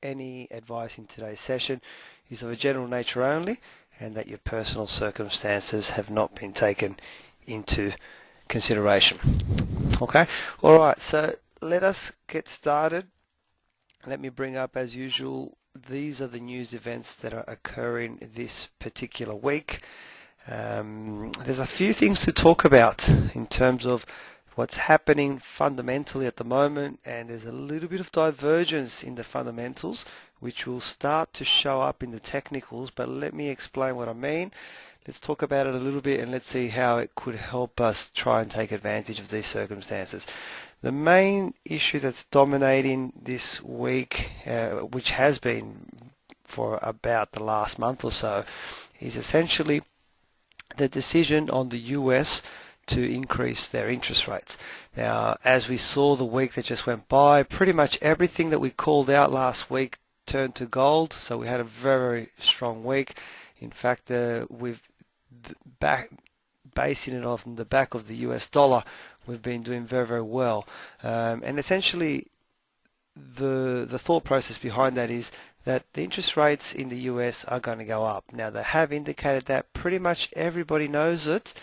any advice in today's session is of a general nature only, and that your personal circumstances have not been taken into consideration. Okay, alright, so let us get started. Let me bring up, as usual, these are the news events that are occurring this particular week. There's a few things to talk about in terms of what's happening fundamentally at the moment, and there's a little bit of divergence in the fundamentals which will start to show up in the technicals, but let me explain what I mean. Let's talk about it a little bit and let's see how it could help us try and take advantage of these circumstances. The main issue that's dominating this week, which has been for about the last month or so, is essentially the decision on the US to increase their interest rates. Now, as we saw the week that just went by, pretty much everything that we called out last week turned to gold, so we had a very, very strong week. In fact, we've basing it off the back of the US dollar, we've been doing very, very well. And essentially, the thought process behind that is that the interest rates in the US are going to go up. Now, they have indicated that. Pretty much everybody knows it.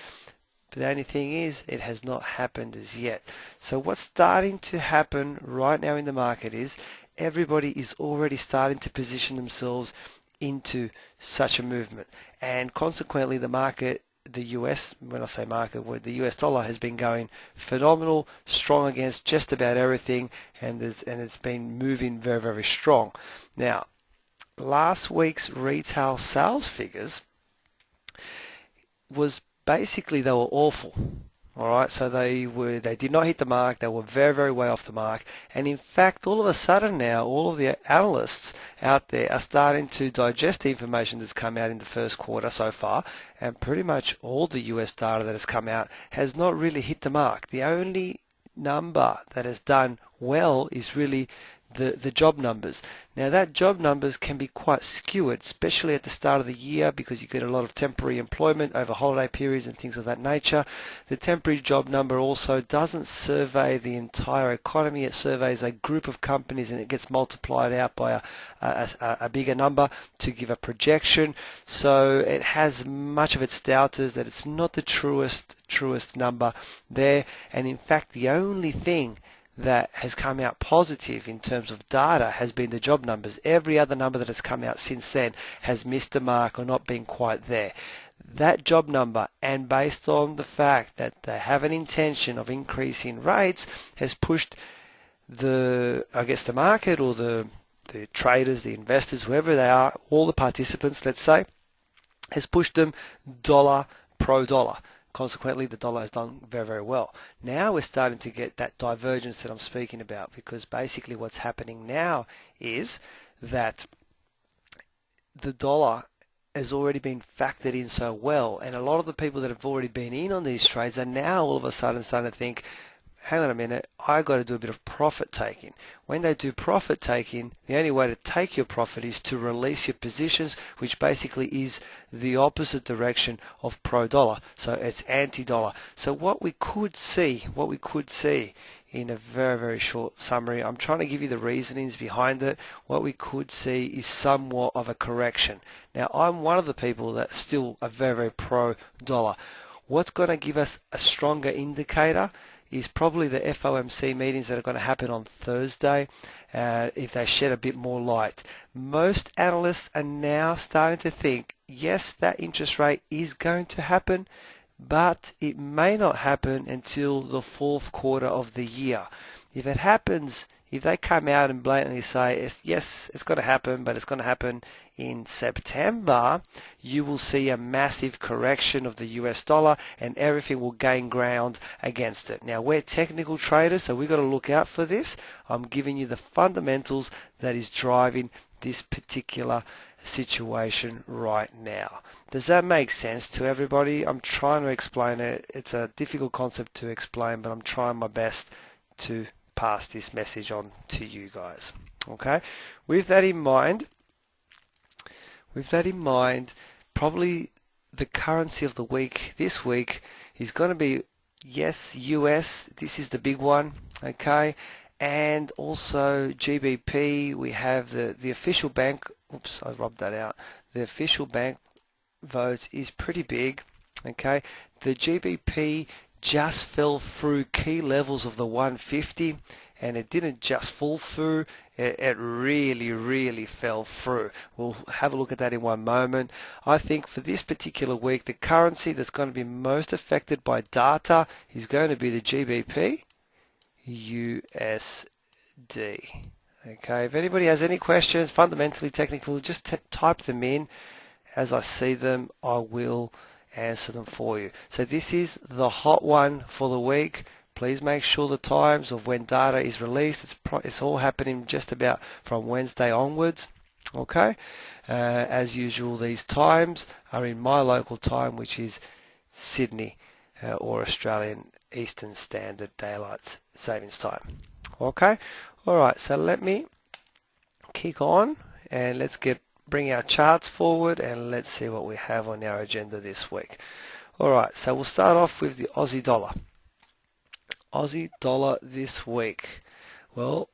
But the only thing is, it has not happened as yet. So what's starting to happen right now in the market is everybody is already starting to position themselves into such a movement. And consequently, the market, the US, when I say market, the US dollar has been going phenomenal, strong against just about everything, and it's been moving very, very strong. Now, last week's retail sales figures was basically, they were awful. All right, so they did not hit the mark. They were very, very way off the mark. And in fact, all of a sudden now, all of the analysts out there are starting to digest the information that's come out in the first quarter so far, and pretty much all the US data that has come out has not really hit the mark. The only number that has done well is really the job numbers. Now, that job numbers can be quite skewed, especially at the start of the year, because you get a lot of temporary employment over holiday periods and things of that nature. The temporary job number also doesn't survey the entire economy. It surveys a group of companies, and it gets multiplied out by a bigger number to give a projection. So it has much of its doubters that it's not the truest number there. And in fact, the only thing that has come out positive in terms of data has been the job numbers. Every other number that has come out since then has missed the mark or not been quite there. That job number, and based on the fact that they have an intention of increasing rates, has pushed the market, or the traders, the investors, whoever they are, all the participants, let's say, has pushed them dollar pro dollar. Consequently, the dollar has done very, very well. Now we're starting to get that divergence that I'm speaking about, because basically what's happening now is that the dollar has already been factored in so well, and a lot of the people that have already been in on these trades are now all of a sudden starting to think, hang on a minute, I got to do a bit of profit taking. When they do profit taking, the only way to take your profit is to release your positions, which basically is the opposite direction of pro dollar. So it's anti-dollar. So what we could see in a very, very short summary, I'm trying to give you the reasonings behind it. What we could see is somewhat of a correction. Now, I'm one of the people that's still a very, very pro dollar. What's going to give us a stronger indicator is probably the FOMC meetings that are going to happen on Thursday, if they shed a bit more light. Most analysts are now starting to think, yes, that interest rate is going to happen, but it may not happen until the fourth quarter of the year. If it happens, if they come out and blatantly say, yes, it's going to happen, but it's going to happen in September, you will see a massive correction of the US dollar, and everything will gain ground against it. Now, we're technical traders, so we've got to look out for this. I'm giving you the fundamentals that is driving this particular situation right now. Does that make sense to everybody? I'm trying to explain it. It's a difficult concept to explain, but I'm trying my best to pass this message on to you guys. Okay? With that in mind, probably the currency of the week this week is going to be, yes, US. This is the big one, okay? and also GBP, we have the official bank, oops, I rubbed that out, the official bank vote is pretty big, okay. The GBP just fell through key levels of the 150, and it didn't just fall through, it really fell through. We'll have a look at that in one moment. I think for this particular week, the currency that's going to be most affected by data is going to be the GBP USD. Okay, if anybody has any questions, fundamentally, technical, just type them in. As I see them, I will answer them for you. So this is the hot one for the week. Please make sure the times of when data is released, it's all happening just about from Wednesday onwards. Okay, as usual, these times are in my local time, which is Sydney or Australian Eastern Standard Daylight Savings Time. Okay, all right, so let me kick on and let's bring our charts forward and let's see what we have on our agenda this week. All right, so we'll start off with the Aussie dollar. Aussie dollar this week. Well,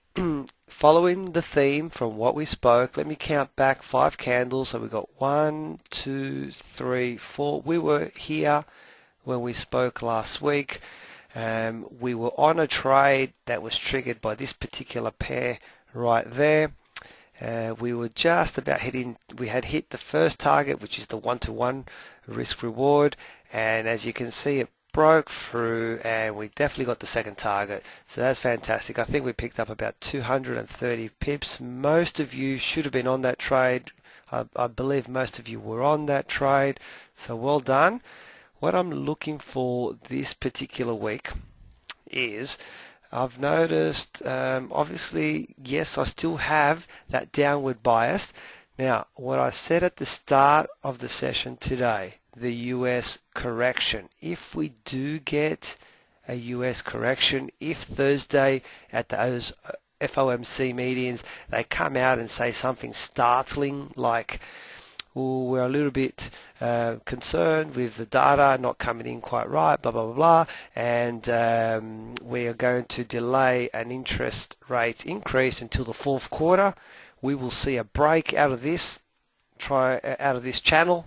following the theme from what we spoke, let me count back 5 candles. So we've got 1, 2, 3, 4. We were here when we spoke last week. We were on a trade that was triggered by this particular pair right there. We were just about we had hit the first target, which is the 1-to-1 risk reward, and as you can see, it broke through and we definitely got the second target, so that's fantastic. I think we picked up about 230 pips. Most of you should have been on that trade. I believe most of you were on that trade, so well done. What I'm looking for this particular week is, I've noticed, obviously, yes, I still have that downward bias. Now, what I said at the start of the session today, the US correction, if we do get a US correction, if Thursday at those FOMC meetings they come out and say something startling like, oh, we're a little bit concerned with the data not coming in quite right, blah, blah, blah, blah, and we are going to delay an interest rate increase until the fourth quarter, we will see a break out of this, out of this channel,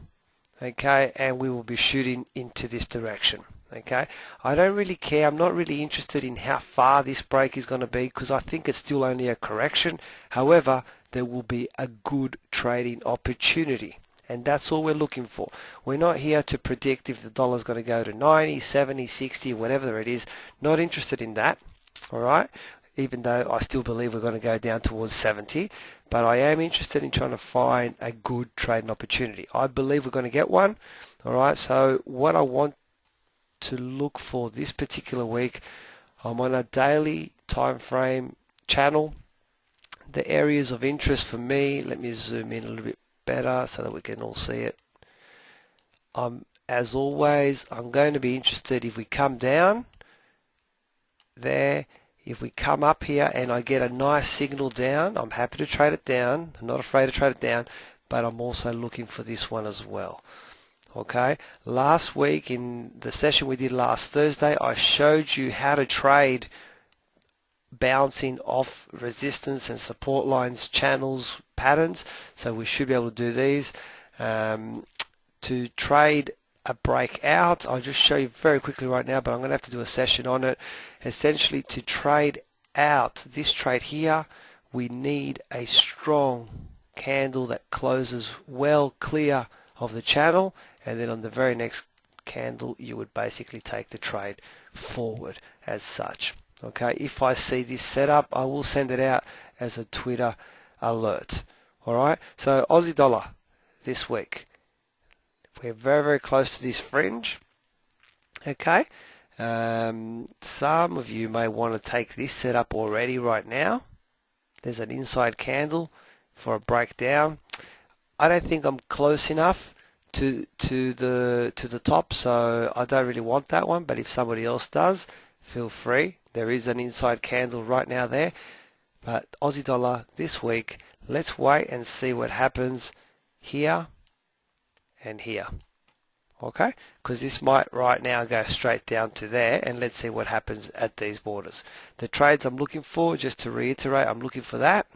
okay, and we will be shooting into this direction. Okay, I don't really care. I'm not really interested in how far this break is going to be because I think it's still only a correction. However, there will be a good trading opportunity, and that's all we're looking for. We're not here to predict if the dollar is going to go to 90, 70, 60, whatever it is. Not interested in that, all right, even though I still believe we're going to go down towards 70, but I am interested in trying to find a good trading opportunity. I believe we're going to get one, all right. So what I want to look for this particular week, I'm on a daily time frame channel. The areas of interest for me, let me zoom in a little bit better so that we can all see it. As always, I'm going to be interested if we come down there, if we come up here and I get a nice signal down, I'm happy to trade it down. I'm not afraid to trade it down, but I'm also looking for this one as well. Okay, last week in the session we did last Thursday, I showed you how to trade bouncing off resistance and support lines, channels, patterns. So we should be able to do these. To trade a breakout, I'll just show you very quickly right now, but I'm going to have to do a session on it. Essentially, to trade out this trade here, we need a strong candle that closes well clear of the channel, and then on the very next candle you would basically take the trade forward as such. Okay, if I see this setup, I will send it out as a Twitter alert. Alright, so Aussie dollar this week, we're very close to this fringe. Okay, some of you may want to take this setup already right now. There's an inside candle for a breakdown. I don't think I'm close enough to the top, so I don't really want that one, but if somebody else does, feel free. There is an inside candle right now there, but Aussie dollar this week, let's wait and see what happens here and here. okay? Because this might right now go straight down to there, and let's see what happens at these borders. The trades I'm looking for, just to reiterate, I'm looking for that,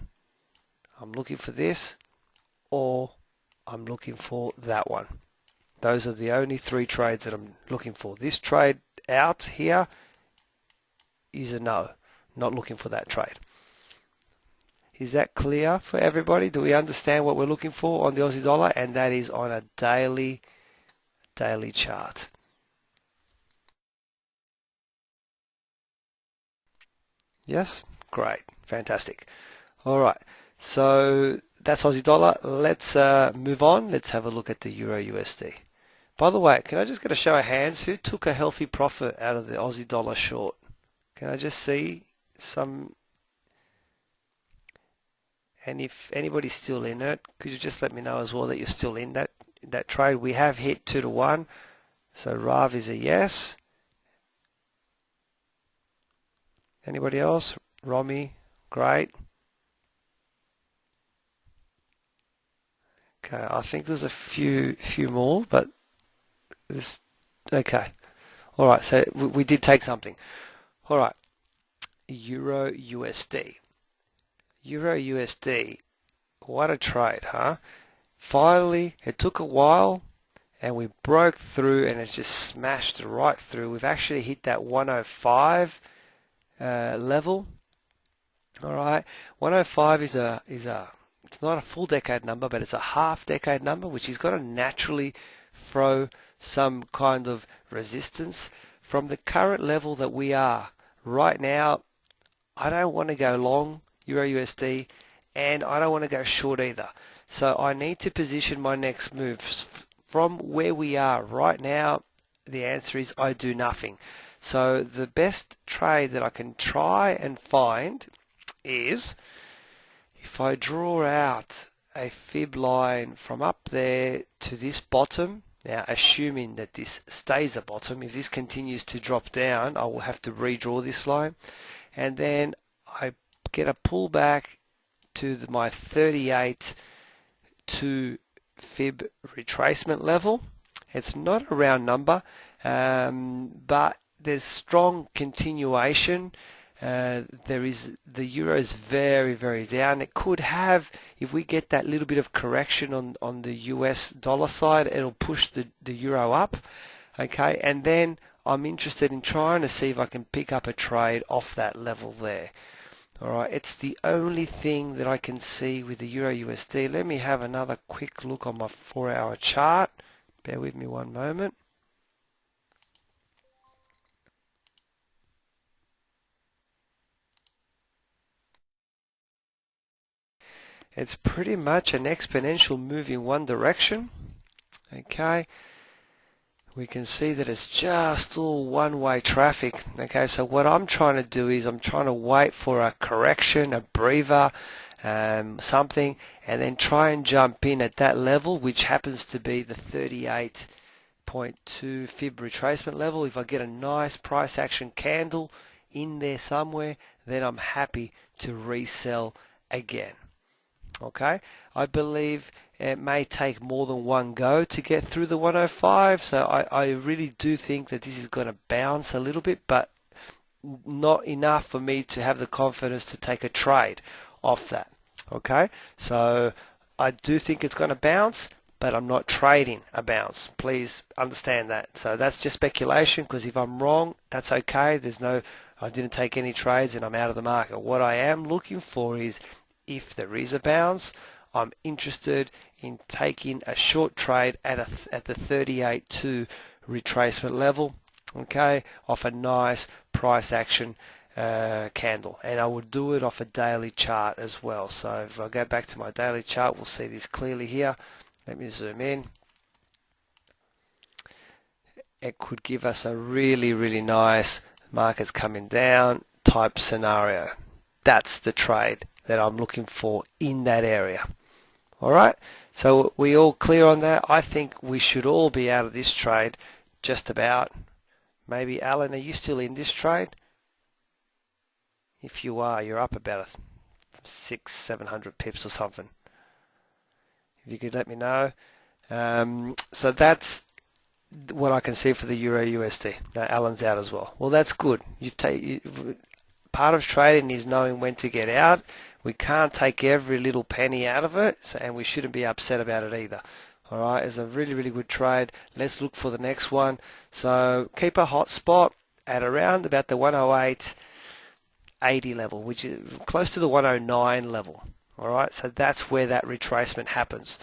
I'm looking for this, or I'm looking for that one. Those are the only three trades that I'm looking for. This trade out here is a no. Not looking for that trade. Is that clear for everybody? Do we understand what we're looking for on the Aussie dollar? And that is on a daily chart. Yes? Great. Fantastic. All right. So that's Aussie dollar. Let's move on. Let's have a look at the Euro USD. By the way, can I just get a show of hands? Who took a healthy profit out of the Aussie dollar short? Can I just see some? And if anybody's still in it, could you just let me know as well that you're still in that trade? We have hit 2-1, so Rav is a yes. Anybody else? Romy, great. Okay, I think there's a few more, but this okay. All right, so we did take something. All right, Euro USD. Euro USD, what a trade, huh? Finally, it took a while, and we broke through, and it's just smashed right through. We've actually hit that 105 level. All right, 105 is a it's not a full decade number, but it's a half decade number, which is going to naturally throw some kind of resistance from the current level that we are right now. I don't want to go long Euro USD, and I don't want to go short either. So I need to position my next moves from where we are right now. The answer is I do nothing. So the best trade that I can try and find is if I draw out a fib line from up there to this bottom. Now, assuming that this stays a bottom, if this continues to drop down, I will have to redraw this line, and then I get a pullback to my 38 to fib retracement level. It's not a round number, but there's strong continuation. The euro is very down. It could have, if we get that little bit of correction on the US dollar side, it'll push the euro up. Okay, and then I'm interested in trying to see if I can pick up a trade off that level there. Alright, it's the only thing that I can see with the Euro USD. Let me have another quick look on my 4-hour chart. Bear with me one moment. It's pretty much an exponential move in one direction. Okay, we can see that it's just all one-way traffic. Okay, so what I'm trying to do is I'm trying to wait for a correction, a breather, something, and then try and jump in at that level, which happens to be the 38.2 fib retracement level. If I get a nice price action candle in there somewhere, then I'm happy to resell again. Okay, I believe it may take more than one go to get through the 105, so I really do think that this is going to bounce a little bit, but not enough for me to have the confidence to take a trade off that. Okay, so I do think it's going to bounce, but I'm not trading a bounce. Please understand that. So that's just speculation, because if I'm wrong, that's okay. I didn't take any trades and I'm out of the market. What I am looking for is, if there is a bounce, I'm interested in taking a short trade at the 38.2 retracement level, okay, off a nice price action candle, and I would do it off a daily chart as well. So if I go back to my daily chart, we'll see this clearly here. Let me zoom in. It could give us a really nice markets coming down type scenario. That's the trade that I'm looking for in that area. Alright, so we all clear on that? I think we should all be out of this trade just about. Maybe Alan, are you still in this trade? If you are, you're up about 600-700 pips or something. If you could let me know. So that's what I can see for the Euro USD. No, Alan's out as well. Well, that's good. Part of trading is knowing when to get out. We can't take every little penny out of it, and we shouldn't be upset about it either. All right, it's a really, really good trade. Let's look for the next one. So keep a hot spot at around about the 108.80 level, which is close to the 109 level. All right, so that's where that retracement happens.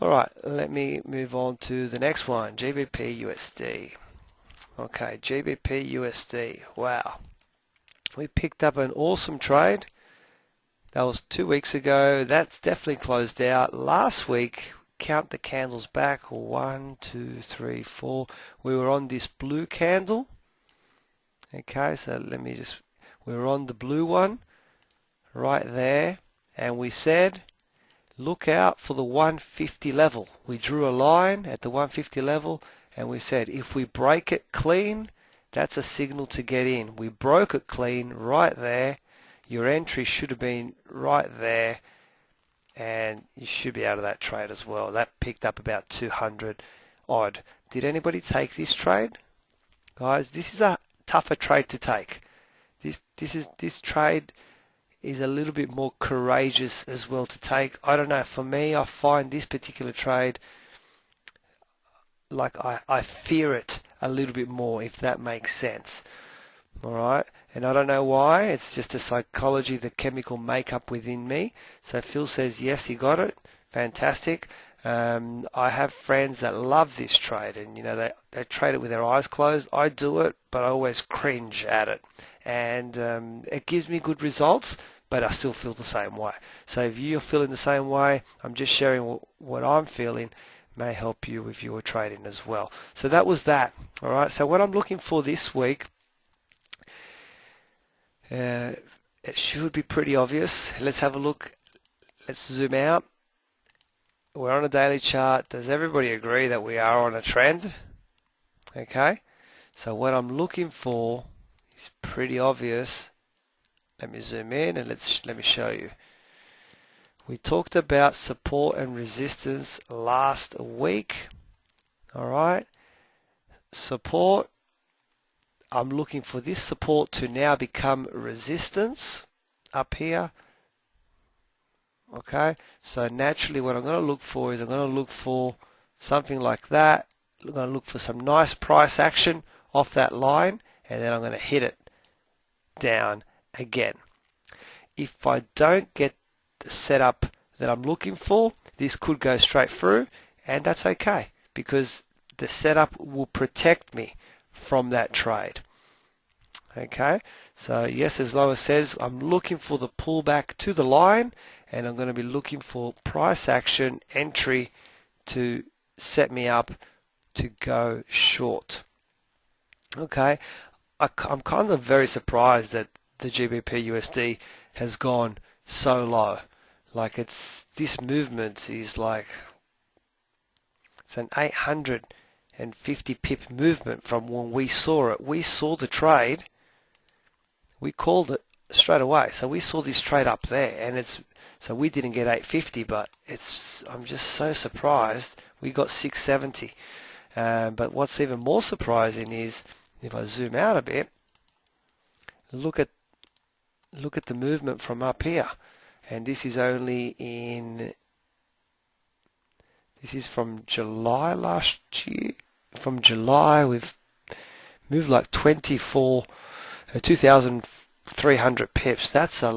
All right, let me move on to the next one, GBPUSD. Okay, GBPUSD. Wow. We picked up an awesome trade. That was 2 weeks ago. That's definitely closed out. Last week, count the candles back. 1, 2, 3, 4. We were on this blue candle. Okay, so we were on the blue one right there. And we said, look out for the 150 level. We drew a line at the 150 level and we said if we break it clean, that's a signal to get in. We broke it clean right there. Your entry should have been right there and you should be out of that trade as well. That picked up about 200 odd. Did anybody take this trade? Guys, this is a tougher trade to take. This trade is a little bit more courageous as well to take. I don't know, for me, I find this particular trade, like I fear it a little bit more, if that makes sense. Alright, and I don't know why, it's just the psychology, the chemical makeup within me. So Phil says, yes, he got it, fantastic. I have friends that love this trade and you know they trade it with their eyes closed. I do it, but I always cringe at it. And it gives me good results, but I still feel the same way. So if you're feeling the same way, I'm just sharing what I'm feeling may help you with your trading as well. So that was that. All right. So what I'm looking for this week, it should be pretty obvious. Let's have a look. Let's zoom out. We're on a daily chart. Does everybody agree that we are on a trend? Okay. So what I'm looking for is pretty obvious. Let me zoom in and let me show you. We talked about support and resistance last week. All right. Support. I'm looking for this support to now become resistance up here. Okay. So naturally what I'm going to look for is I'm going to look for something like that. I'm going to look for some nice price action off that line and then I'm going to hit it down again. If I don't get the setup that I'm looking for, this could go straight through and that's okay because the setup will protect me from that trade. Okay, so yes, as Lois says, I'm looking for the pullback to the line and I'm going to be looking for price action entry to set me up to go short. Okay, I'm kind of very surprised that the GBPUSD has gone so low. Like this movement is like it's an 850 pip movement from when we saw it. We saw the trade. We called it straight away. So we saw this trade up there, and so we didn't get 850, but I'm just so surprised we got 670. But what's even more surprising is if I zoom out a bit, look at the movement from up here, and this is from July last year. From July we've moved like 2,300 pips. That's a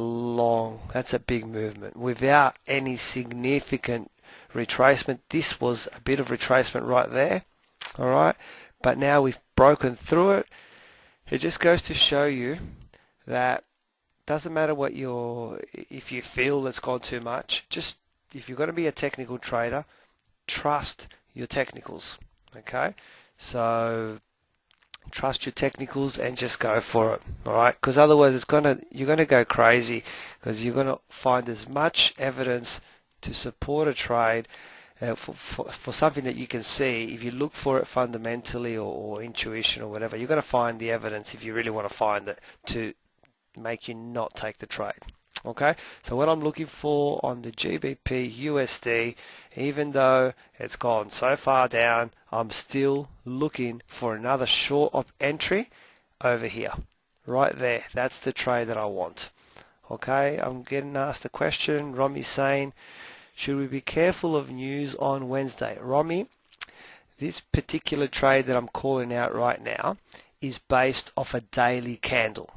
big movement without any significant retracement. This was a bit of retracement right there. All right, but now we've broken through it. It just goes to show you that doesn't matter if you feel it's gone too much, just if you're going to be a technical trader, trust your technicals. Okay, so trust your technicals and just go for it. All right, because otherwise you're going to go crazy because you're going to find as much evidence to support a trade for something that you can see. If you look for it fundamentally or intuition or whatever, you're going to find the evidence if you really want to find it to make you not take the trade. Okay, so what I'm looking for on the GBP USD, even though it's gone so far down, I'm still looking for another short op entry over here. Right there. That's the trade that I want. Okay, I'm getting asked a question. Romi's saying, should we be careful of news on Wednesday? Romy, this particular trade that I'm calling out right now is based off a daily candle.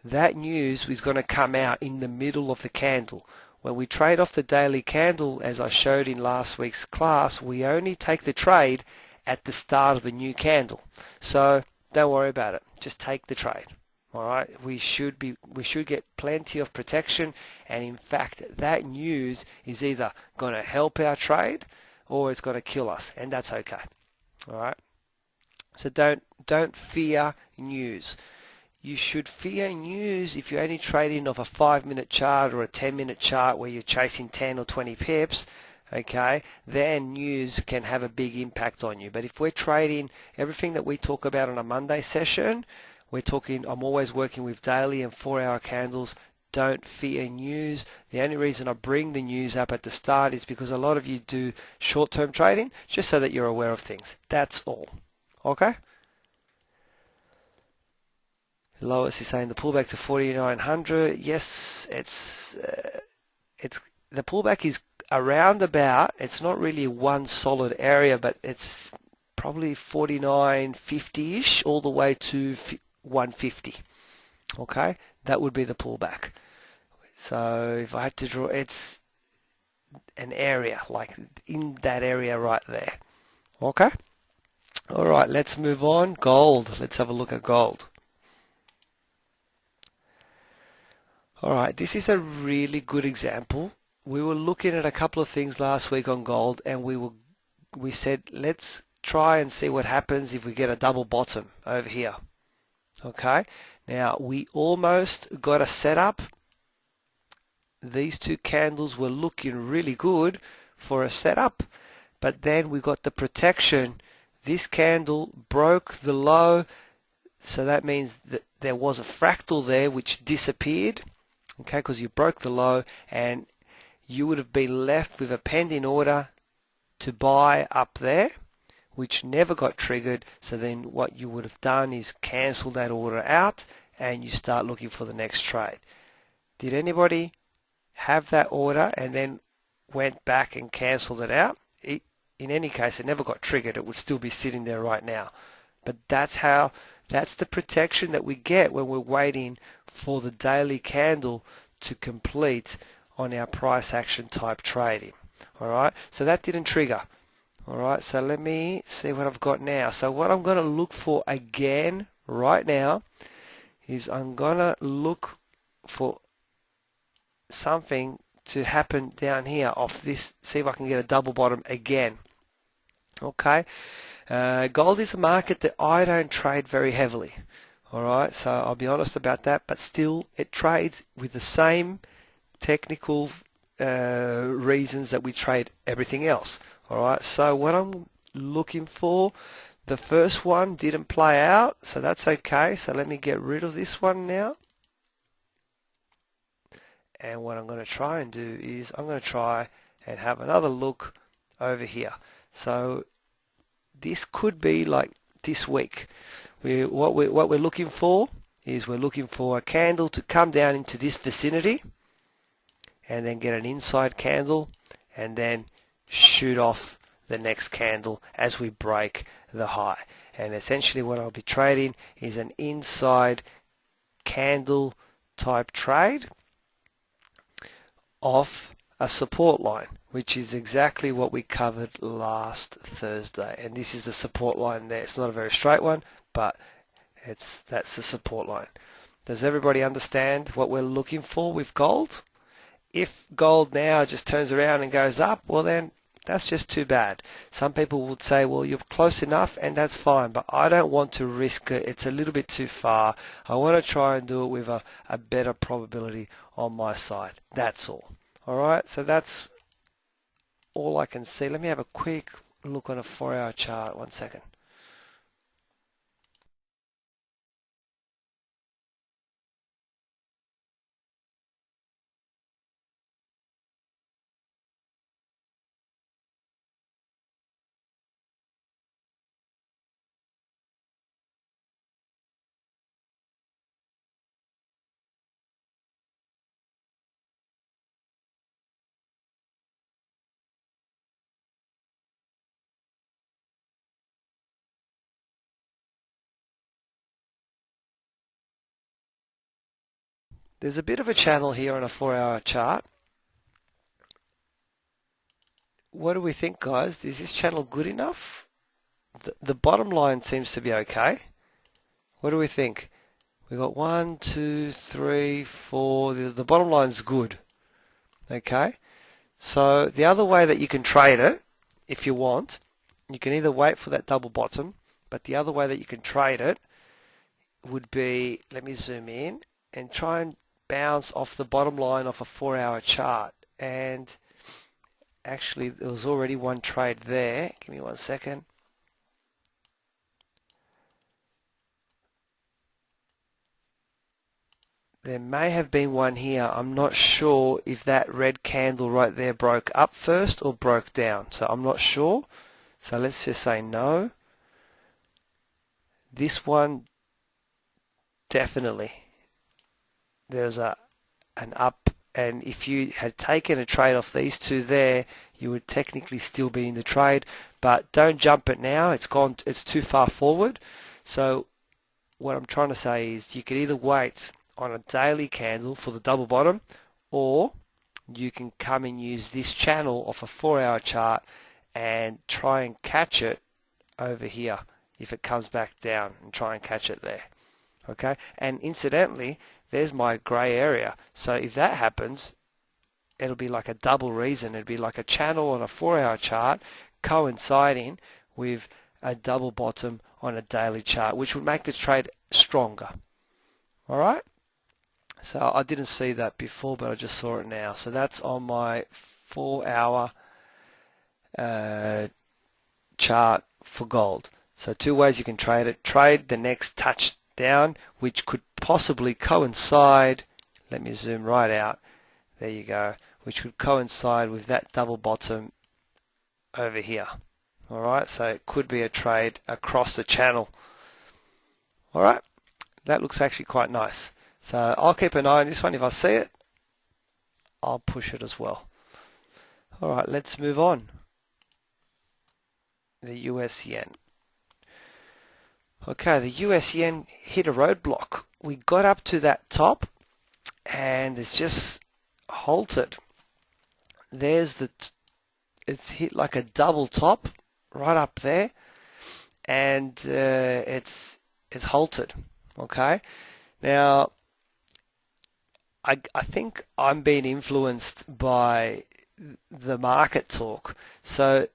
That news is going to come out in the middle of the candle. When we trade off the daily candle, as I showed in last week's class, we only take the trade at the start of the new candle. So don't worry about it. Just take the trade. All right, we should get plenty of protection, and in fact that news is either going to help our trade or it's going to kill us, and that's okay. All right, so don't fear news. You should fear news if you're only trading off a 5-minute chart or a 10-minute chart where you're chasing 10 or 20 pips. Okay, then news can have a big impact on you. But if we're trading everything that we talk about on a Monday session, I'm always working with daily and 4-hour candles. Don't fear news. The only reason I bring the news up at the start is because a lot of you do short-term trading just so that you're aware of things. That's all. Okay? Lois is saying the pullback to 4,900. Yes, it's the pullback is around about. It's not really one solid area, but it's probably 49.50ish all the way to 150. Okay, that would be the pullback. So if I had to draw, it's an area like in that area right there. Okay. All right, let's move on. Gold. Let's have a look at gold. All right, this is a really good example. We were looking at a couple of things last week on gold, and we said let's try and see what happens if we get a double bottom over here. Okay, now we almost got a setup. These two candles were looking really good for a setup, but then we got the protection. This candle broke the low, so that means that there was a fractal there which disappeared. Okay, because you broke the low, and you would have been left with a pending order to buy up there, which never got triggered. So then what you would have done is cancel that order out, and you start looking for the next trade. Did anybody have that order and then went back and cancelled it out? In any case, it never got triggered. It would still be sitting there right now. But that's the protection that we get when we're waiting for the daily candle to complete on our price action type trading. All right, so that didn't trigger. All right, so let me see what I've got now. So what I'm going to look for again right now is I'm going to look for something to happen down here off this, see if I can get a double bottom again. Okay, gold is a market that I don't trade very heavily. All right, so I'll be honest about that, but still it trades with the same technical reasons that we trade everything else. All right, so what I'm looking for, the first one didn't play out, so that's okay. So let me get rid of this one now. And what I'm going to try and do is I'm going to try and have another look over here. So this could be like this week. What we're looking for is we're looking for a candle to come down into this vicinity and then get an inside candle and then shoot off the next candle as we break the high. And essentially what I'll be trading is an inside candle type trade off a support line, which is exactly what we covered last Thursday. And this is the support line there. It's not a very straight one, but that's the support line. Does everybody understand what we're looking for with gold? If gold now just turns around and goes up, well then that's just too bad. Some people would say, well, you're close enough, and that's fine, but I don't want to risk it. It's a little bit too far. I want to try and do it with a better probability on my side. That's all. All right, so that's all I can see. Let me have a quick look on a 4-hour chart. 1 second. there's a bit of a channel here on a 4-hour chart. What do we think, guys? Is this channel good enough? The bottom line seems to be okay. What do we think? We got 1, 2, 3, 4. The bottom line's good. Okay. So the other way that you can trade it, if you want, you can either wait for that double bottom, but the other way that you can trade it would be, let me zoom in, and try and bounce off the bottom line of a 4-hour chart. And actually, there was already one trade there. Give me 1 second. There may have been one here. I'm not sure if that red candle right there broke up first or broke down. So I'm not sure. So let's just say no. This one, definitely. There's an up, and if you had taken a trade off these two there, you would technically still be in the trade. But don't jump it now. It's gone. It's too far forward. So what I'm trying to say is you could either wait on a daily candle for the double bottom, or you can come and use this channel off a 4-hour chart and try and catch it over here if it comes back down, and try and catch it there. Okay, and incidentally, there's my grey area. So if that happens, it'll be like a double reason. It'll be like a channel on a 4-hour chart coinciding with a double bottom on a daily chart, which would make this trade stronger. All right. So I didn't see that before, but I just saw it now. So that's on my 4-hour chart for gold. So two ways you can trade it. Trade the next touch down, which could possibly coincide. Let me zoom right out. There you go. Which would coincide with that double bottom over here. All right. So it could be a trade across the channel. All right. That looks actually quite nice. So I'll keep an eye on this one. If I see it, I'll push it as well. All right, let's move on. The US yen. Okay, the US yen hit a roadblock. We got up to that top, and it's just halted. There's it's hit like a double top right up there, and it's halted. Okay, now I think I'm being influenced by the market talk. So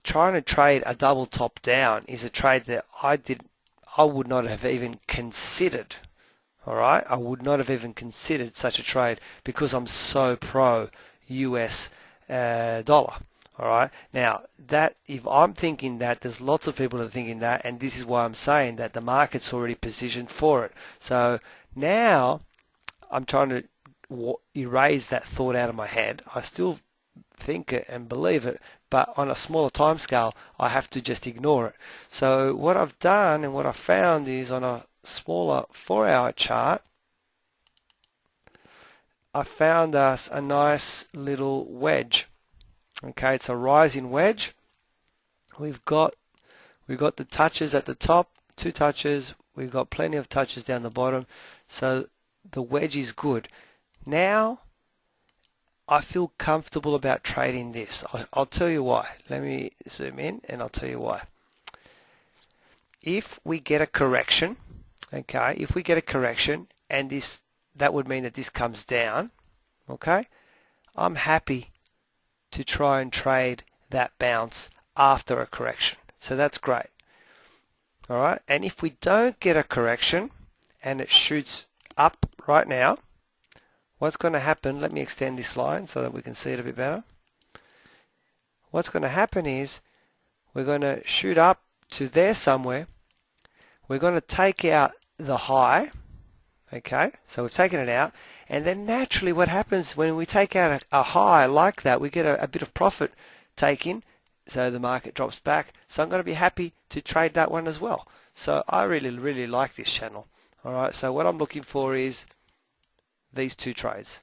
trying to trade a double top down is a trade that I would not have even considered. All right, I would not have even considered such a trade because I'm so pro US dollar. All right, now that if I'm thinking that, there's lots of people that are thinking that, and this is why I'm saying that the market's already positioned for it. So now I'm trying to erase that thought out of my head. I still think it and believe it, but on a smaller time scale, I have to just ignore it. So what I've done and what I found is on a smaller 4-hour chart, I found us a nice little wedge. Okay, it's a rising wedge. We've got the touches at the top, 2 touches. We've got plenty of touches down the bottom. So the wedge is good. Now I feel comfortable about trading this. I'll tell you why. Let me zoom in and I'll tell you why. If we get a correction, okay, if we get a correction and that would mean that this comes down, okay, I'm happy to try and trade that bounce after a correction. So that's great. All right, and if we don't get a correction and it shoots up right now, what's going to happen, let me extend this line so that we can see it a bit better. What's going to happen is we're going to shoot up to there somewhere. We're going to take out the high. Okay, so we've taken it out, and then naturally what happens when we take out a high like that, we get a bit of profit taken, so the market drops back. So I'm going to be happy to trade that one as well. So I really like this channel. All right, so what I'm looking for is these 2 trades,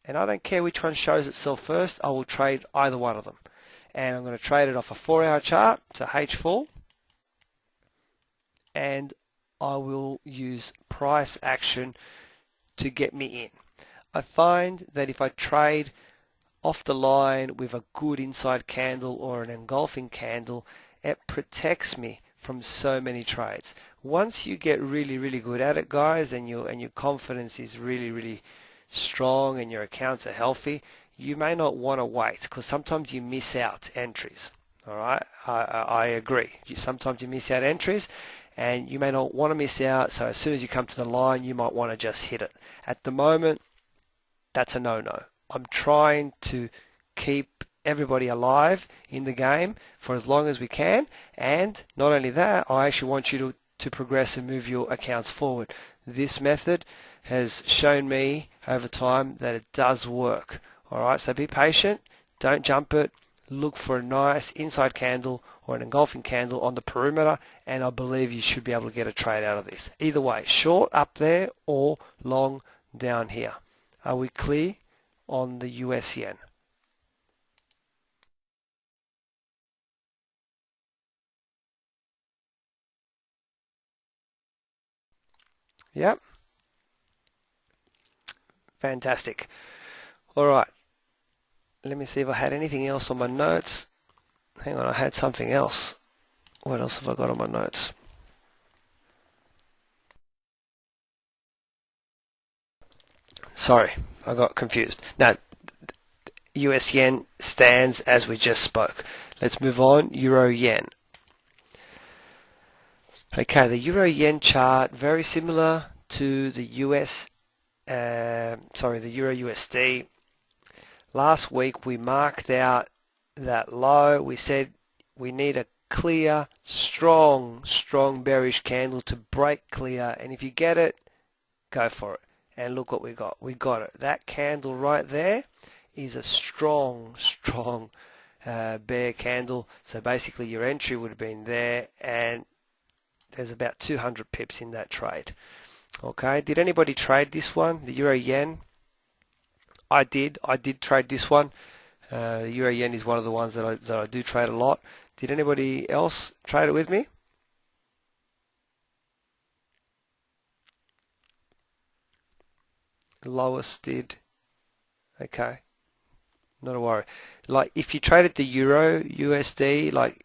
and I don't care which one shows itself first. I will trade either one of them, and I'm going to trade it off a 4-hour chart to H4, and I will use price action to get me in. I find that if I trade off the line with a good inside candle or an engulfing candle, it protects me from so many trades. Once you get really good at it, guys, and your confidence is really strong and your accounts are healthy, you may not want to wait, because sometimes you miss out entries. All right, I agree. Sometimes you miss out entries, and you may not want to miss out, so as soon as you come to the line, you might want to just hit it. At the moment, that's a no-no. I'm trying to keep everybody alive in the game for as long as we can, and not only that, I actually want you to progress and move your accounts forward. This method has shown me over time that it does work. Alright, so be patient, don't jump it, look for a nice inside candle or an engulfing candle on the perimeter, and I believe you should be able to get a trade out of this. Either way, short up there or long down here. Are we clear on the US yen? Yep. Fantastic. All right. Let me see if I had anything else on my notes. Hang on, I had something else. What else have I got on my notes? Sorry, I got confused. Now, US yen stands as we just spoke. Let's move on. Euro yen. Okay, the Euro yen chart, very similar to the the Euro USD. Last week we marked out that low. We said we need a clear, strong bearish candle to break clear, and if you get it, go for it. And look what we got. We got it. That candle right there is a strong bear candle. So basically your entry would have been there, and there's about 200 pips in that trade. Okay, did anybody trade this one, the Euro Yen? I did trade this one. The Euro Yen is one of the ones that I do trade a lot. Did anybody else trade it with me? Lois did. Okay, not a worry. Like if you traded the Euro USD, like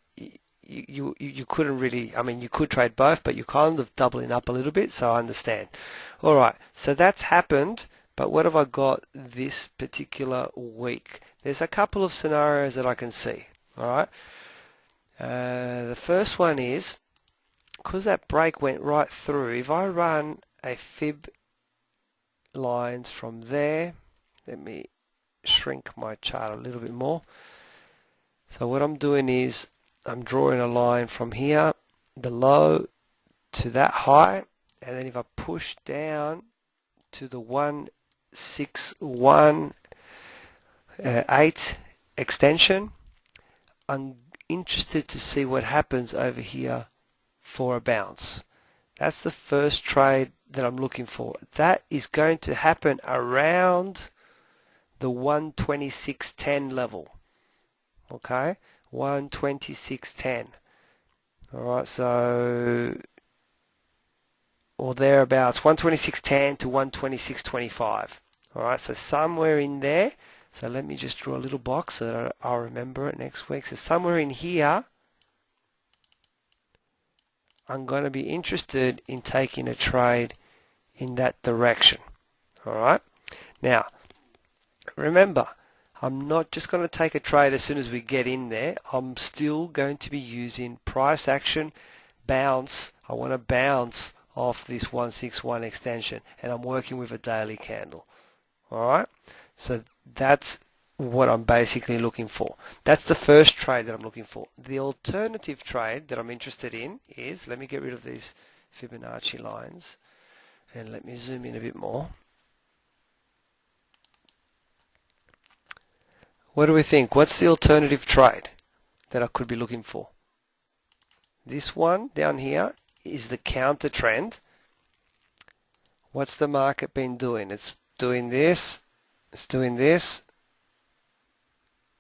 you couldn't really, I mean, you could trade both, but you're kind of doubling up a little bit, so I understand. All right, so that's happened, but what have I got this particular week? There's a couple of scenarios that I can see. All right, the first one is, because that break went right through, if I run a fib lines from there, let me shrink my chart a little bit more. So what I'm doing is I'm drawing a line from here, the low to that high, and then if I push down to the 161.8 extension, I'm interested to see what happens over here for a bounce. That's the first trade that I'm looking for. That is going to happen around the 126.10 level. Okay, 126.10. All right, so or thereabouts, 126.10 to 126.25. All right, so somewhere in there. So let me just draw a little box so that I'll remember it next week. So somewhere in here, I'm going to be interested in taking a trade in that direction. All right. Now, remember, I'm not just going to take a trade as soon as we get in there. I'm still going to be using price action, bounce. I want to bounce off this 161 extension, and I'm working with a daily candle. All right. So that's what I'm basically looking for. That's the first trade that I'm looking for. The alternative trade that I'm interested in is, let me get rid of these Fibonacci lines and let me zoom in a bit more. What do we think? What's the alternative trade that I could be looking for? This one down here is the counter trend. What's the market been doing? It's doing this, it's doing this.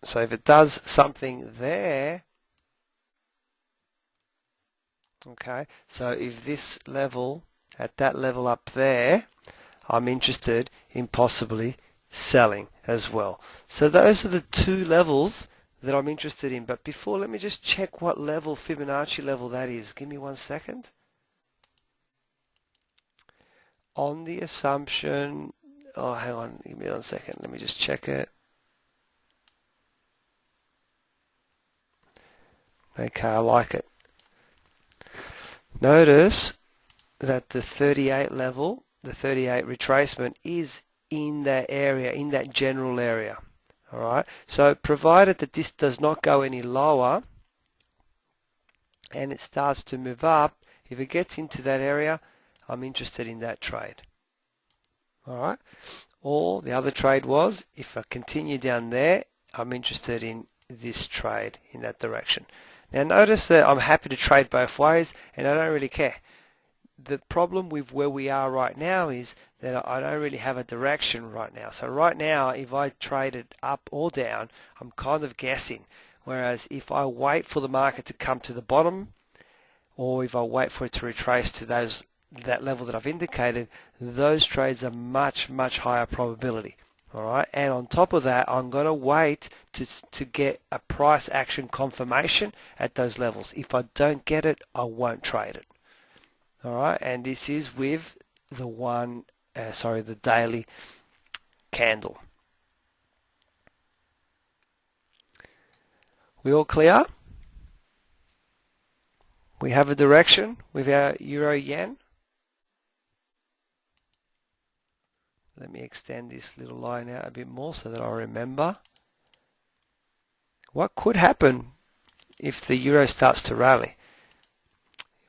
So if it does something there, okay, so if this level, at that level up there, I'm interested in possibly selling as well. So those are the two levels that I'm interested in. But before, let me just check what level, Fibonacci level that is. Give me 1 second. On the assumption, oh, hang on, give me 1 second. Let me just check it. Okay, I like it. Notice that the 38 level, the 38 retracement is in that area, in that general area. Alright, so provided that this does not go any lower and it starts to move up, if it gets into that area, I'm interested in that trade. Alright, or the other trade was, if I continue down there, I'm interested in this trade in that direction. Now notice that I'm happy to trade both ways and I don't really care. The problem with where we are right now is that I don't really have a direction right now. So right now, if I trade it up or down, I'm kind of guessing. Whereas if I wait for the market to come to the bottom, or if I wait for it to retrace to that level that I've indicated, those trades are much higher probability. All right, and on top of that, I'm going to wait to get a price action confirmation at those levels. If I don't get it, I won't trade it. All right, and this is with the the daily candle. We all clear? We have a direction with our euro yen. Let me extend this little line out a bit more so that I remember. What could happen if the euro starts to rally?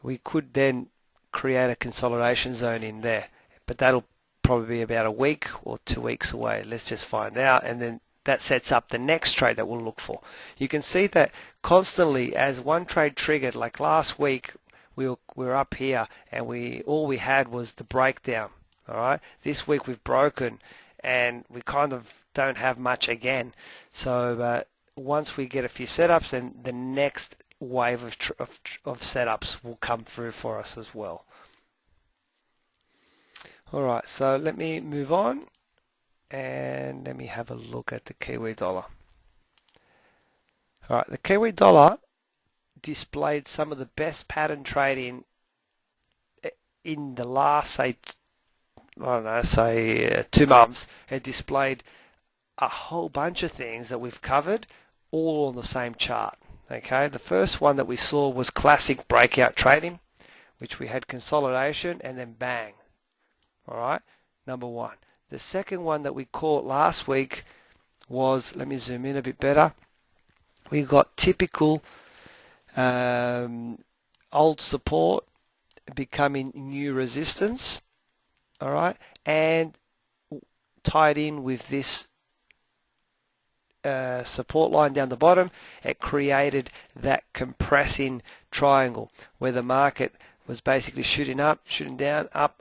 We could then create a consolidation zone in there, but that'll probably be about a week or 2 weeks away. Let's just find out, and then that sets up the next trade that we'll look for. You can see that constantly as one trade triggered, like last week we were up here and all we had was the breakdown. All right, this week we've broken and we kind of don't have much again. So once we get a few setups, then the next wave of setups will come through for us as well. All right, so let me move on and let me have a look at the Kiwi dollar. All right, the Kiwi dollar displayed some of the best pattern trading in the last, say, I don't know, say 2 months. It displayed a whole bunch of things that we've covered all on the same chart. Okay, the first one that we saw was classic breakout trading, which we had consolidation and then bang. All right, number one. The second one that we caught last week was, let me zoom in a bit better, we got typical old support becoming new resistance, all right, and tied in with this support line down the bottom, it created that compressing triangle where the market was basically shooting up, shooting down, up,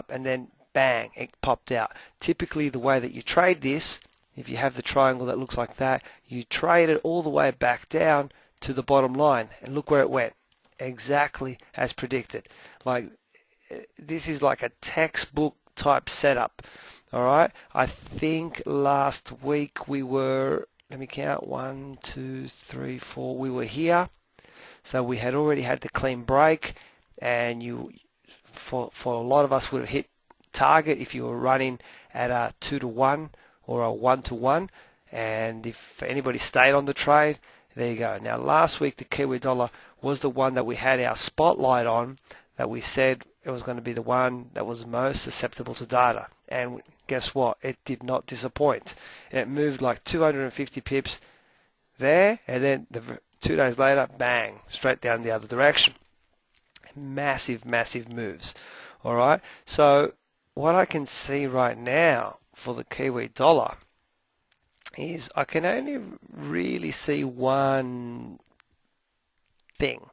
and then bang, it popped out. Typically the way that you trade this, if you have the triangle that looks like that, you trade it all the way back down to the bottom line, and look where it went, exactly as predicted. Like, this is like a textbook type setup. All right, I think last week we were, let me count, 1, 2, 3, 4, we were here. So we had already had the clean break, and for a lot of us would have hit target if you were running at a 2-to-1 or a 1-to-1, and if anybody stayed on the trade, there you go. Now last week the Kiwi dollar was the one that we had our spotlight on, that we said it was going to be the one that was most susceptible to data, and guess what? It did not disappoint. It moved like 250 pips there, and then 2 days later, bang, straight down the other direction. Massive moves. All right, so what I can see right now for the Kiwi dollar is I can only really see one thing.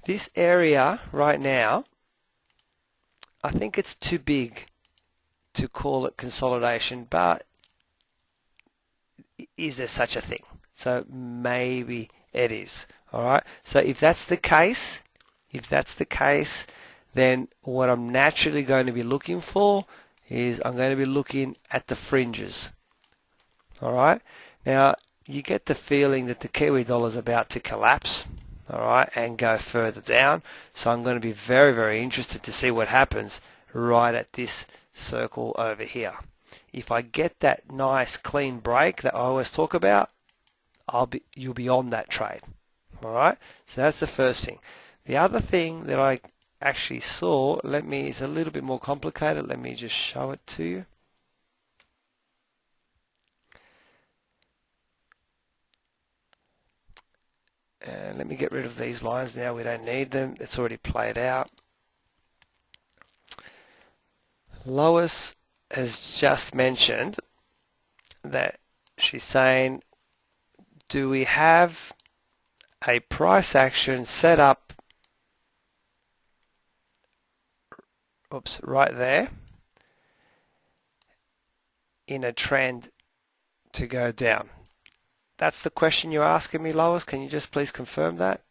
This area right now, I think it's too big to call it consolidation, but is there such a thing? So maybe it is. All right, so if that's the case, then what I'm naturally going to be looking for is I'm going to be looking at the fringes. Alright, now you get the feeling that the Kiwi dollar is about to collapse, alright, and go further down. So I'm going to be very, very interested to see what happens right at this circle over here. If I get that nice clean break that I always talk about, you'll be on that trade. Alright, so that's the first thing. The other thing that I actually saw, it's a little bit more complicated. Let me just show it to you. And let me get rid of these lines now. We don't need them. It's already played out. Lois has just mentioned that she's saying, do we have a price action set up right there in a trend to go down? That's the question you're asking me, Lois. Can you just please confirm that?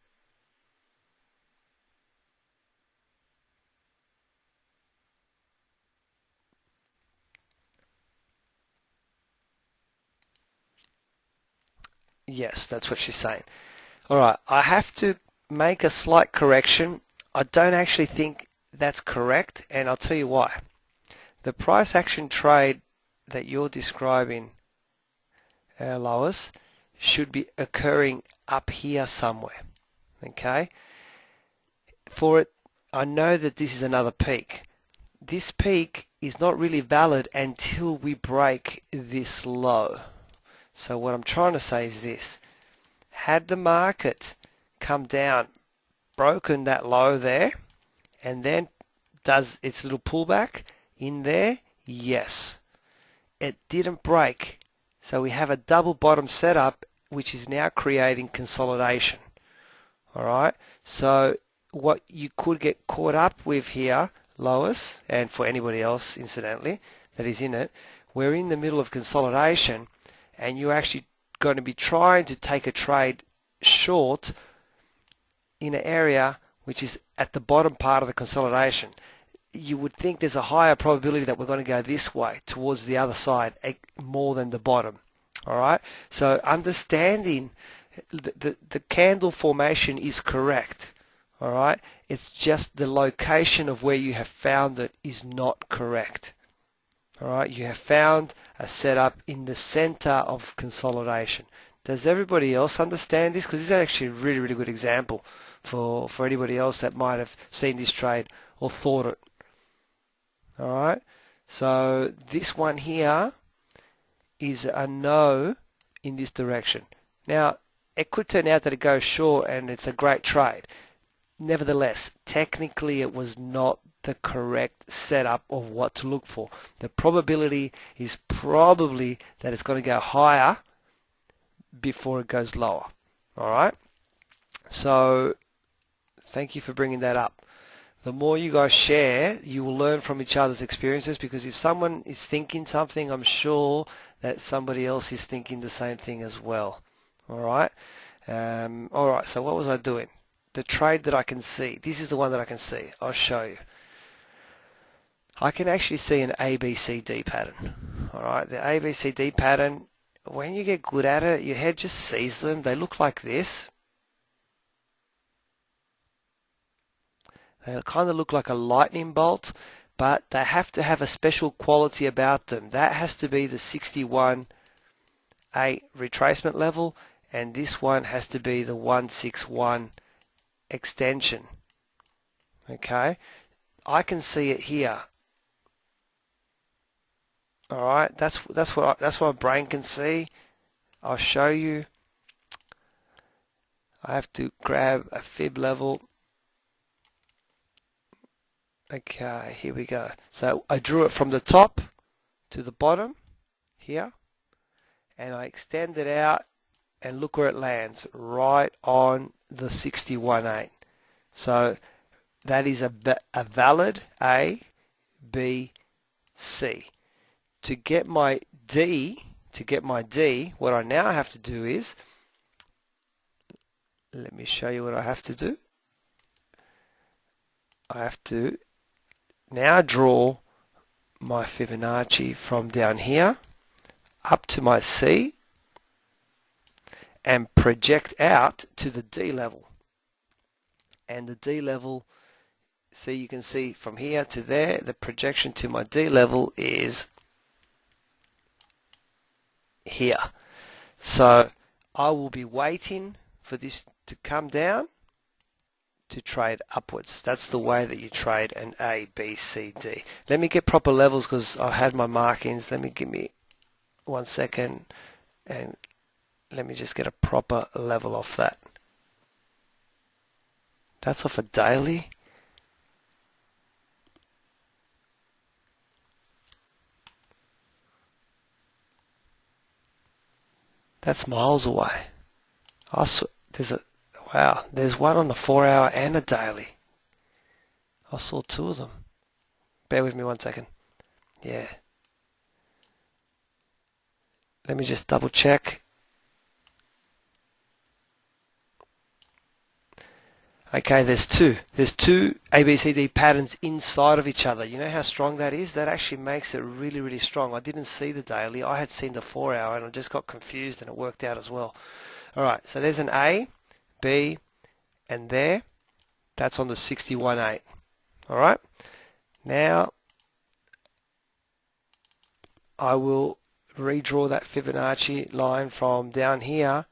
Yes, that's what she's saying. Alright, I have to make a slight correction. I don't actually think that's correct, and I'll tell you why. The price action trade that you're describing, Lois, should be occurring up here somewhere. Okay? For it, I know that this is another peak. This peak is not really valid until we break this low. So what I'm trying to say is this. Had the market come down, broken that low there, and then does its little pullback in there? Yes. It didn't break. So we have a double bottom setup, which is now creating consolidation. Alright, so what you could get caught up with here, Lois, and for anybody else incidentally that is in it, we're in the middle of consolidation and you're actually going to be trying to take a trade short in an area which is at the bottom part of the consolidation. You would think there's a higher probability that we're going to go this way towards the other side more than the bottom. Alright, so understanding the candle formation is correct. Alright, it's just the location of where you have found it is not correct. Alright, you have found a setup in the center of consolidation. Does everybody else understand this? Because this is actually a really, really good example for anybody else that might have seen this trade or thought it. Alright, so this one here is a no in this direction. Now, it could turn out that it goes short and it's a great trade. Nevertheless, technically it was not the correct setup of what to look for. The probability is probably that it's going to go higher before it goes lower. Alright? So, thank you for bringing that up. The more you guys share, you will learn from each other's experiences, because if someone is thinking something, I'm sure that somebody else is thinking the same thing as well. Alright? Alright, so what was I doing? The trade that I can see. This is the one that I can see. I'll show you. I can actually see an ABCD pattern. Alright, the ABCD pattern, when you get good at it, your head just sees them. They look like this. They kind of look like a lightning bolt, but they have to have a special quality about them. That has to be the 61.8 retracement level, and this one has to be the 161 extension. Okay, I can see it here. All right, that's what my brain can see. I'll show you. I have to grab a fib level. Okay, here we go. So I drew it from the top to the bottom here, and I extend it out, and look where it lands, right on the 61.8. So that is a valid A, B, C. To get my D, what I now have to do is, let me show you what I have to do. I have to now draw my Fibonacci from down here up to my C and project out to the D level. And the D level, see, you can see from here to there, the projection to my D level is here. So I will be waiting for this to come down to trade upwards. That's the way that you trade an A, B, C, D. Let me get proper levels because I had my markings. Give me 1 second and let me just get a proper level off that. That's off a daily. That's miles away. There's one on the 4-hour and a daily. I saw two of them. Bear with me 1 second. Yeah. Let me just double check. Okay, there's two. There's two ABCD patterns inside of each other. You know how strong that is? That actually makes it really, really strong. I didn't see the daily. I had seen the 4-hour and I just got confused and it worked out as well. Alright, so there's an A, B, and there. That's on the 61.8. Alright, now I will redraw that Fibonacci line from down here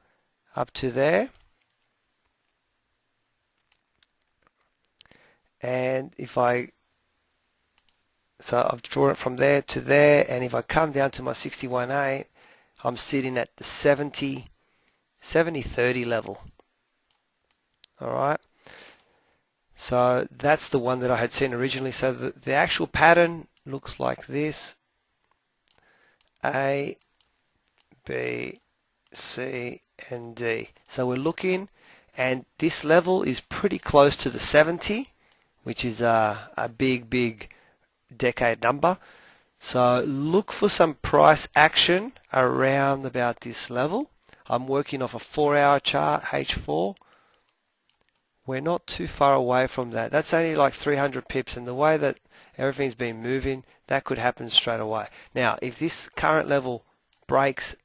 up to there. And so I've drawn it from there to there, and if I come down to my 61.8, I'm sitting at the 70-30 level. Alright, so that's the one that I had seen originally. So the actual pattern looks like this: A, B, C, and D. So we're looking, and this level is pretty close to the 70, which is a big decade number. So look for some price action around about this level. I'm working off a 4-hour chart, H4. We're not too far away from that. That's only like 300 pips, and the way that everything's been moving, that could happen straight away. Now, if this current level breaks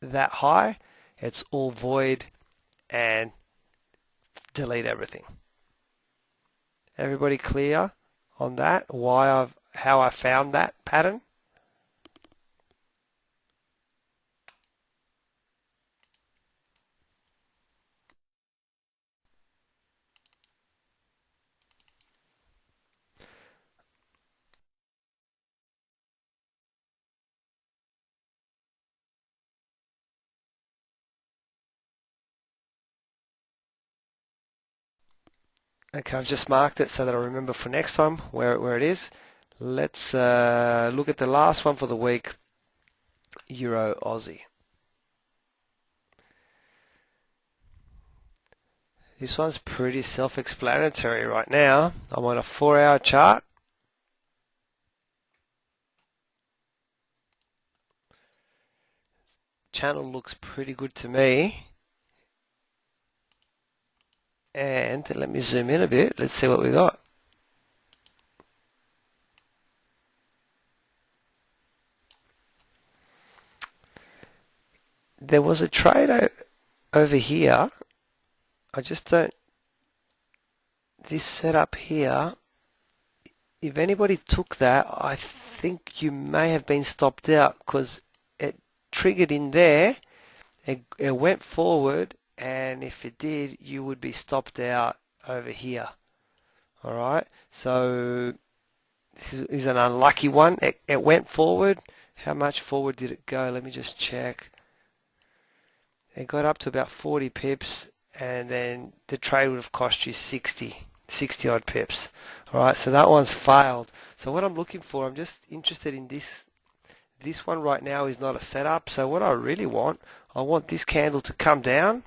that high, it's all void and delete everything. Everybody clear on that? How I found that pattern? Okay, I've just marked it so that I remember for next time where it is. Let's look at the last one for the week, EURUSD. This one's pretty self-explanatory right now. I'm on a 4-hour chart. Channel looks pretty good to me. And let me zoom in a bit. Let's see what we got. There was a trade over here. I just don't... This setup here, if anybody took that, I think you may have been stopped out because it triggered in there. It went forward, and if it did, you would be stopped out over here. Alright, so this is an unlucky one. It went forward. How much forward did it go? Let me just check. It got up to about 40 pips, and then the trade would have cost you 60 odd pips. Alright, so that one's failed. So what I'm looking for, I'm just interested in this. This one right now is not a setup, so what I really want, I want this candle to come down,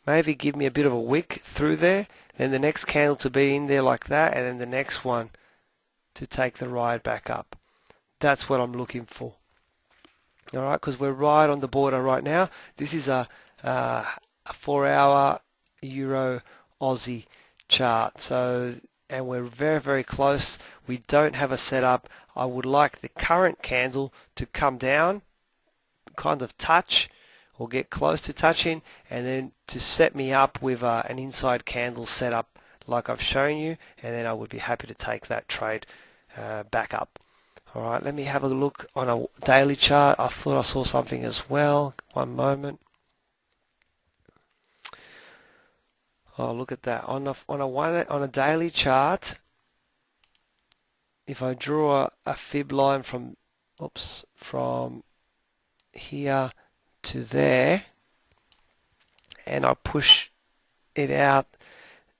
maybe give me a bit of a wick through there, then the next candle to be in there like that, and then the next one to take the ride back up. That's what I'm looking for. Alright, because we're right on the border right now. This is a 4-hour Euro Aussie chart. So, and we're very close. We don't have a setup. I would like the current candle to come down, kind of touch or get close to touching, and then to set me up with an inside candle setup like I've shown you, and then I would be happy to take that trade back up. Alright, let me have a look on a daily chart. I thought I saw something as well. One moment. Oh, look at that. On a daily chart, if I draw a fib line from here to there, and I push it out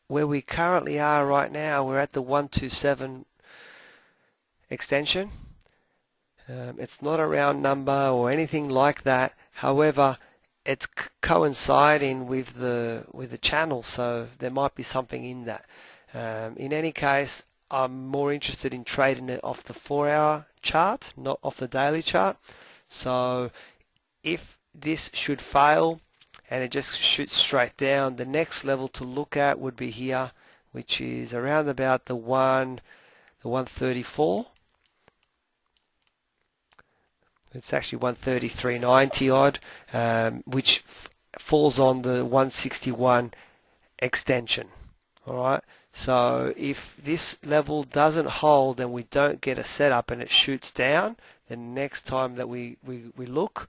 where we currently are right now, we're at the 127 extension. It's not a round number or anything like that. However, it's coinciding with the channel, so there might be something in that. In any case, I'm more interested in trading it off the 4-hour chart, not off the daily chart. So if this should fail and it just shoots straight down, the next level to look at would be here, which is around about the 134. It's actually 133.90 odd, which falls on the 161 extension. Alright, so if this level doesn't hold and we don't get a setup and it shoots down, the next time that we look,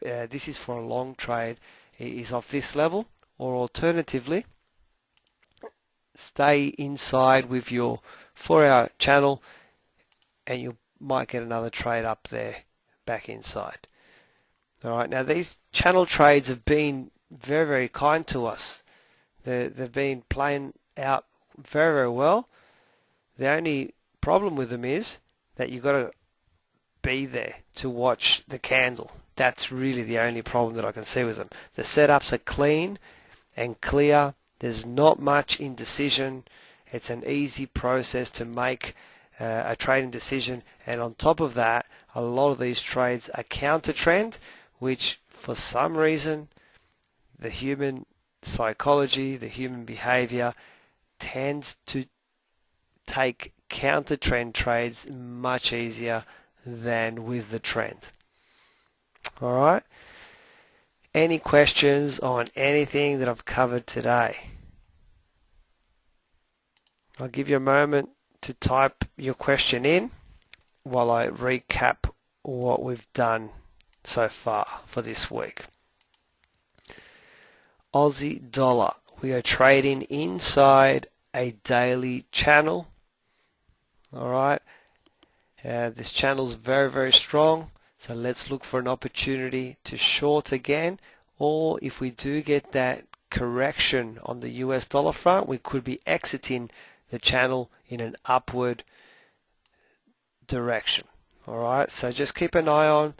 this is for a long trade, is off this level, or alternatively stay inside with your 4-hour channel and you might get another trade up there back inside. Alright, now these channel trades have been very kind to us. They've been playing out very well. The only problem with them is that you've got to be there to watch the candle. That's really the only problem that I can see with them. The setups are clean and clear. There's not much indecision. It's an easy process to make a trading decision, and on top of that, a lot of these trades are counter trend, which for some reason the human psychology, the human behavior tends to take counter trend trades much easier than with the trend. Alright, any questions on anything that I've covered today? I'll give you a moment to type your question in while I recap what we've done so far for this week. Aussie dollar, we are trading inside a daily channel. Alright, this channel is very strong, so let's look for an opportunity to short again, or if we do get that correction on the US dollar front, we could be exiting the channel in an upward direction. Alright, so just keep an eye on,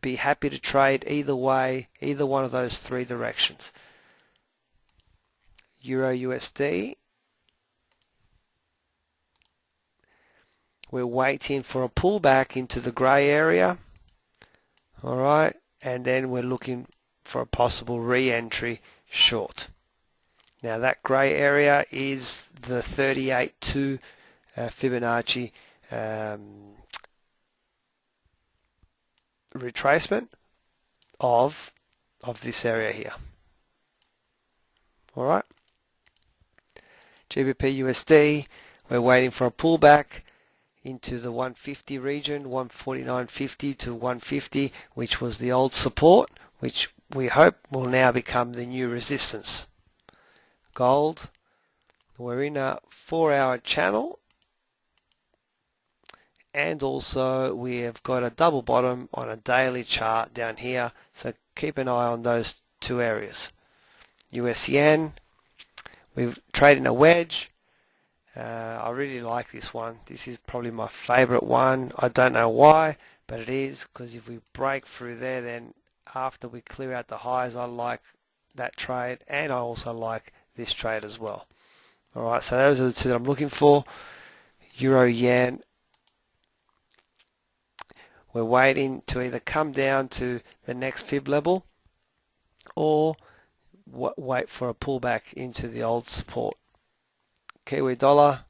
be happy to trade either way, either one of those three directions. EURUSD, we're waiting for a pullback into the grey area. Alright, and then we're looking for a possible re-entry short. Now that grey area is the 38.2 Fibonacci retracement of this area here. Alright, GBPUSD, we're waiting for a pullback into the 150 region, 149.50 to 150, which was the old support, which we hope will now become the new resistance. Gold, we're in a 4-hour channel, and also we have got a double bottom on a daily chart down here, so keep an eye on those two areas. US yen, we've traded a wedge. I really like this one. This is probably my favorite one. I don't know why, but it is, because if we break through there, then after we clear out the highs, I like that trade, and I also like this trade as well. Alright, so those are the two that I'm looking for. Euro yen, we're waiting to either come down to the next fib level or wait for a pullback into the old support. Kiwi dollar.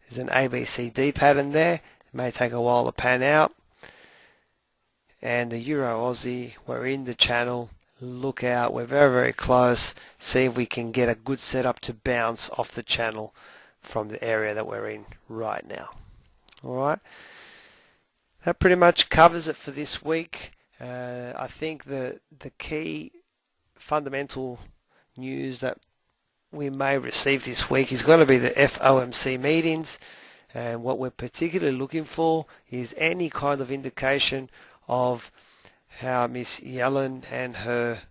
There's an ABCD pattern there. It may take a while to pan out. And the Euro Aussie, we're in the channel. Look out, we're very, very close. See if we can get a good setup to bounce off the channel from the area that we're in right now. Alright, that pretty much covers it for this week. I think the key fundamental news that we may receive this week is going to be the FOMC meetings, and what we're particularly looking for is any kind of indication of how Miss Yellen and her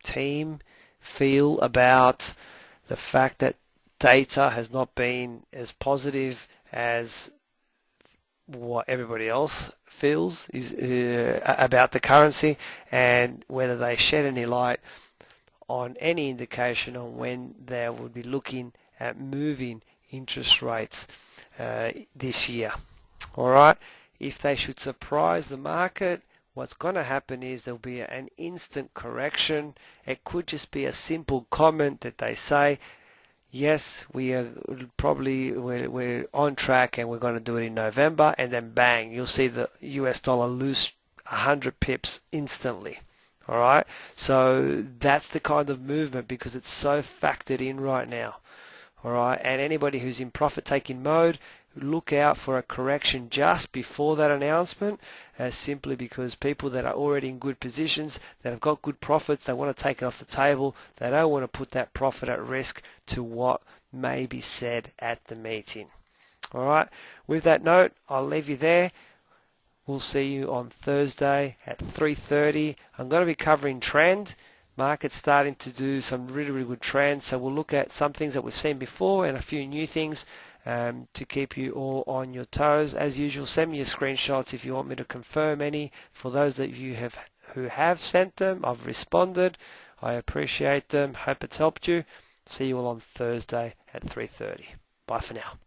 team feel about the fact that data has not been as positive as what everybody else feels is about the currency, and whether they shed any light on any indication on when they would be looking at moving interest rates this year. Alright, if they should surprise the market, what's going to happen is there'll be an instant correction. It could just be a simple comment that they say, yes, we're on track and we're going to do it in November, and then bang, you'll see the US dollar lose 100 pips instantly. Alright, so that's the kind of movement because it's so factored in right now. Alright, and anybody who's in profit taking mode, look out for a correction just before that announcement, simply because people that are already in good positions, that have got good profits, they want to take it off the table. They don't want to put that profit at risk to what may be said at the meeting. Alright, with that note, I'll leave you there. We'll see you on Thursday at 3:30. I'm going to be covering trend. Market's starting to do some really, really good trends, so we'll look at some things that we've seen before and a few new things to keep you all on your toes. As usual, send me your screenshots if you want me to confirm any. For those of you who have sent them, I've responded. I appreciate them. Hope it's helped you. See you all on Thursday at 3:30. Bye for now.